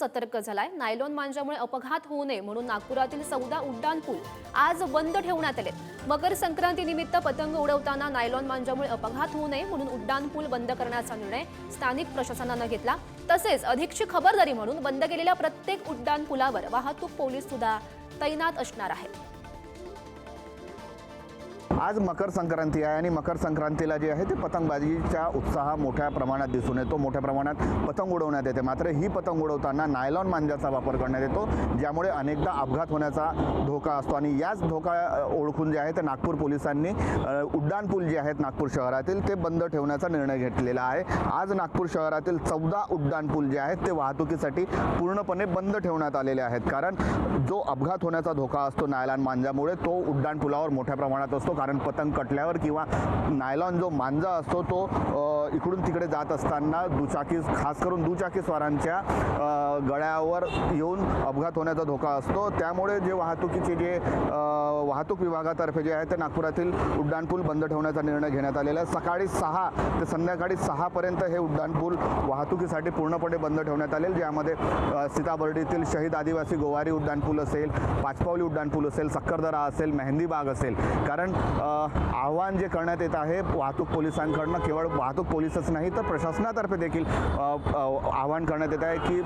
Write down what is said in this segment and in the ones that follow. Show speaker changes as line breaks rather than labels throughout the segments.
सतर्क झालाय। नायलॉन मांजामुळे अपघात होऊ नये म्हणून नागपुरातील 14 उड्डाण पूल आज बंद ठेवण्यात आले। मकर संक्रांतीनिमित्त पतंग उडवताना नायलॉन मांजामुळे अपघात होऊ नये म्हणून उड्डाण पूल बंद करण्याचा निर्णय स्थानिक प्रशासनाने घेतला। तसेच अधिकची खबरदारी म्हणून बंद केलेल्या प्रत्येक उड्डाण पुलावर वाहतूक पोलीस सुद्धा तैनात असणार आहेत।
आज मकर संक्रांती आहे आणि मकर संक्रांतीला जे आहे ते पतंगबाजीचा उत्साह मोठ्या प्रमाणात दिसून येतो, मोठ्या प्रमाणात पतंग उडवण्यात येते। मात्र ही पतंग उडवताना नायलॉन मांजाचा वापर करण्यात येतो, ज्यामुळे अनेकदा अपघात होण्याचा धोका असतो आणि याच धोका ओळखून जे आहे ते नागपूर पोलिसांनी उड्डाण पूल जे आहेत नागपूर शहरातील ते बंद ठेवण्याचा निर्णय घेतलेला आहे। आज नागपूर शहरातील 14 उड्डाण पूल जे आहेत ते वाहतुकीसाठी पूर्णपणे बंद ठेवण्यात आलेले आहेत, कारण जो अपघात होण्याचा धोका असतो नायलॉन मांजामुळे तो उड्डाण पुलावर मोठ्या प्रमाणात असतो। कारण पतंग कटल्यावर किंवा नायलॉन जो मांजा असतो तो इकडून तिकडे जात असताना दुचाकी, खास करून दुचाकी स्वारांच्या गळ्यावर येऊन अपघात होण्याचा धोका असतो। त्यामुळे जे वाहतुकीचे जे वाहतूक विभागातर्फे जे आहे ते नागपुरातील उड्डाण पूल बंद ठेवण्याचा निर्णय घेण्यात आलेला आहे। सकाळी 6 ते संध्याकाळी 6 पर्यंत हे उड्डाण पूल वाहतुकीसाठी पूर्णपणे बंद ठेवण्यात आले, ज्यामध्ये सीताबर्डीतील शहीद आदिवासी गोवारी उड्डाण पूल असेल, पाचपावली उड्डाण पूल असेल, सक्करदरा असेल, मेहंदी बाग असेल। कारण आव्हान जे करण्यात येत आहे वाहतूक पोलिसांकडून, केवळ वाहतूक पोलीसच नाही तर प्रशासनातर्फे देखील आव्हान करण्यात येत आहे की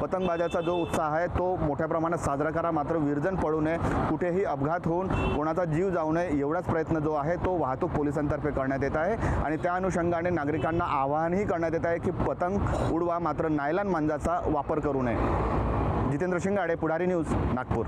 पतंगबाजाचा जो उत्साह आहे तो मोठ्या प्रमाणात साजरा करा, मात्र विरजण पडू नये, कुठेही अपघात होऊन कोणाचा जीव जाऊ नये एवढाच प्रयत्न जो आहे तो वाहतूक पोलिसांतर्फे करण्यात येत आहे। आणि त्या अनुषंगाने नागरिकांना आवाहनही करण्यात येत आहे की पतंग उडवा, मात्र नायलॉन मांजाचा वापर करू नये। जितेंद्र शिंगाडे, पुढारी न्यूज, नागपूर।